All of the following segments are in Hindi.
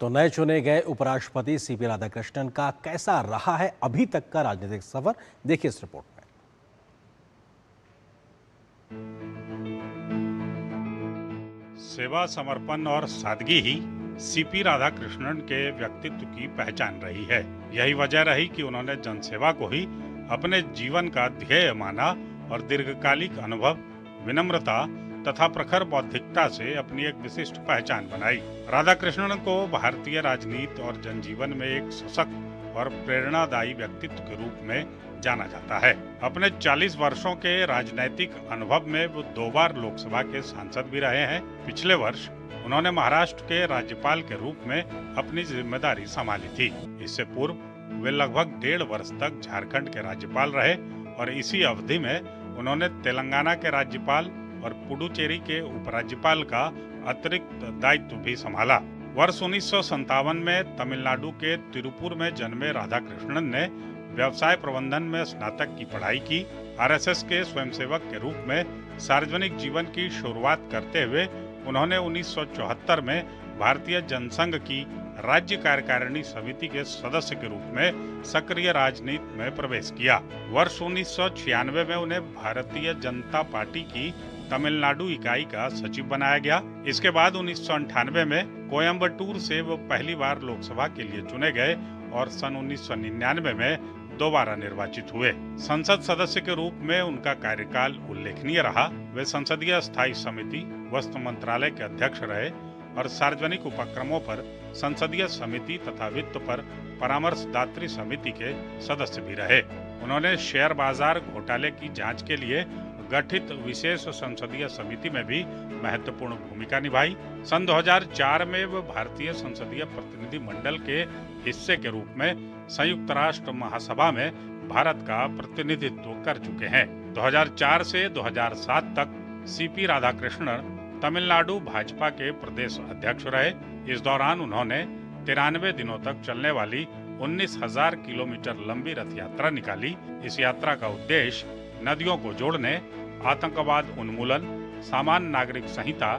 तो नए चुने गए उपराष्ट्रपति सीपी राधाकृष्णन का कैसा रहा है अभी तक का राजनीतिक सफर, देखिए इस रिपोर्ट में। सेवा, समर्पण और सादगी ही सीपी राधाकृष्णन के व्यक्तित्व की पहचान रही है। यही वजह रही कि उन्होंने जनसेवा को ही अपने जीवन का ध्येय माना और दीर्घकालिक अनुभव, विनम्रता तथा प्रखर बौद्धिकता से अपनी एक विशिष्ट पहचान बनाई। राधाकृष्णन को भारतीय राजनीति और जनजीवन में एक सशक्त और प्रेरणादायी व्यक्तित्व के रूप में जाना जाता है। अपने 40 वर्षों के राजनैतिक अनुभव में वो 2 बार लोकसभा के सांसद भी रहे हैं। पिछले वर्ष उन्होंने महाराष्ट्र के राज्यपाल के रूप में अपनी जिम्मेदारी संभाली थी। इससे पूर्व वे लगभग 1.5 वर्ष तक झारखंड के राज्यपाल रहे और इसी अवधि में उन्होंने तेलंगाना के राज्यपाल और पुडुचेरी के उपराज्यपाल का अतिरिक्त दायित्व भी संभाला। वर्ष 1957 में तमिलनाडु के तिरुपुर में जन्मे राधाकृष्णन ने व्यवसाय प्रबंधन में स्नातक की पढ़ाई की। आरएसएस के स्वयंसेवक के रूप में सार्वजनिक जीवन की शुरुआत करते हुए उन्होंने 1974 में भारतीय जनसंघ की राज्य कार्यकारिणी समिति के सदस्य के रूप में सक्रिय राजनीति में प्रवेश किया। वर्ष 1996 में उन्हें भारतीय जनता पार्टी की तमिलनाडु इकाई का सचिव बनाया गया। इसके बाद 1998 में कोयम्बटूर से वो पहली बार लोकसभा के लिए चुने गए और सन 1999 में दोबारा निर्वाचित हुए। संसद सदस्य के रूप में उनका कार्यकाल उल्लेखनीय रहा। वे संसदीय स्थायी समिति, वस्त्र मंत्रालय के अध्यक्ष रहे और सार्वजनिक उपक्रमों पर संसदीय समिति तथा वित्त पर परामर्शदात्री समिति के सदस्य भी रहे। उन्होंने शेयर बाजार घोटाले की जांच के लिए गठित विशेष संसदीय समिति में भी महत्वपूर्ण भूमिका निभाई। सन 2004 में वो भारतीय संसदीय प्रतिनिधि मंडल के हिस्से के रूप में संयुक्त राष्ट्र महासभा में भारत का प्रतिनिधित्व कर चुके हैं। 2004 से 2007 तक सीपी राधाकृष्णन तमिलनाडु भाजपा के प्रदेश अध्यक्ष रहे। इस दौरान उन्होंने 93 दिनों तक चलने वाली 19,000 किलोमीटर लंबी रथ यात्रा निकाली। इस यात्रा का उद्देश्य नदियों को जोड़ने, आतंकवाद उन्मूलन, सामान्य नागरिक संहिता,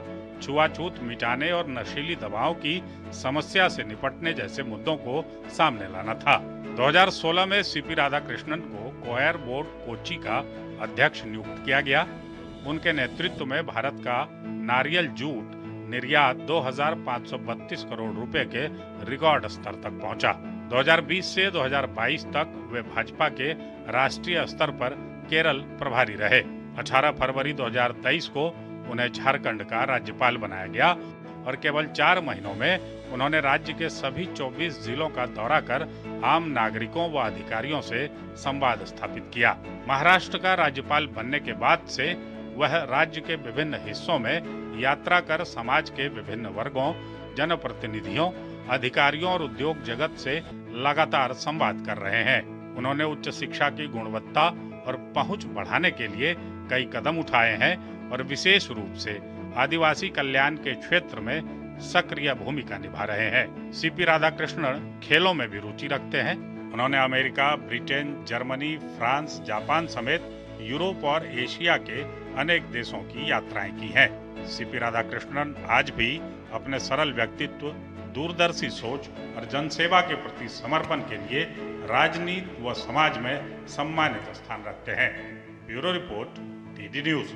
छुआछूत मिटाने और नशीली दवाओं की समस्या से निपटने जैसे मुद्दों को सामने लाना था। 2016 में सीपी राधाकृष्णन को कोयर बोर्ड कोच्चि का अध्यक्ष नियुक्त किया गया। उनके नेतृत्व में भारत का नारियल जूट निर्यात 2,532 करोड़ रुपए के रिकॉर्ड स्तर तक पहुंचा। 2020 से 2022 तक वे भाजपा के राष्ट्रीय स्तर पर केरल प्रभारी रहे। 18 फरवरी 2023 को उन्हें झारखंड का राज्यपाल बनाया गया और केवल 4 महीनों में उन्होंने राज्य के सभी 24 जिलों का दौरा कर आम नागरिकों व अधिकारियों से संवाद स्थापित किया। महाराष्ट्र का राज्यपाल बनने के बाद से वह राज्य के विभिन्न हिस्सों में यात्रा कर समाज के विभिन्न वर्गों, जनप्रतिनिधियों, अधिकारियों और उद्योग जगत से लगातार संवाद कर रहे हैं। उन्होंने उच्च शिक्षा की गुणवत्ता और पहुंच बढ़ाने के लिए कई कदम उठाए हैं और विशेष रूप से आदिवासी कल्याण के क्षेत्र में सक्रिय भूमिका निभा रहे हैं। सीपी राधाकृष्णन खेलों में भी रुचि रखते हैं। उन्होंने America, Britain, Germany, France, Japan समेत यूरोप और एशिया के अनेक देशों की यात्राएं की हैं। सीपी राधाकृष्णन आज भी अपने सरल व्यक्तित्व, दूरदर्शी सोच और जनसेवा के प्रति समर्पण के लिए राजनीति व समाज में सम्मानित स्थान रखते हैं। Bureau report, DD news.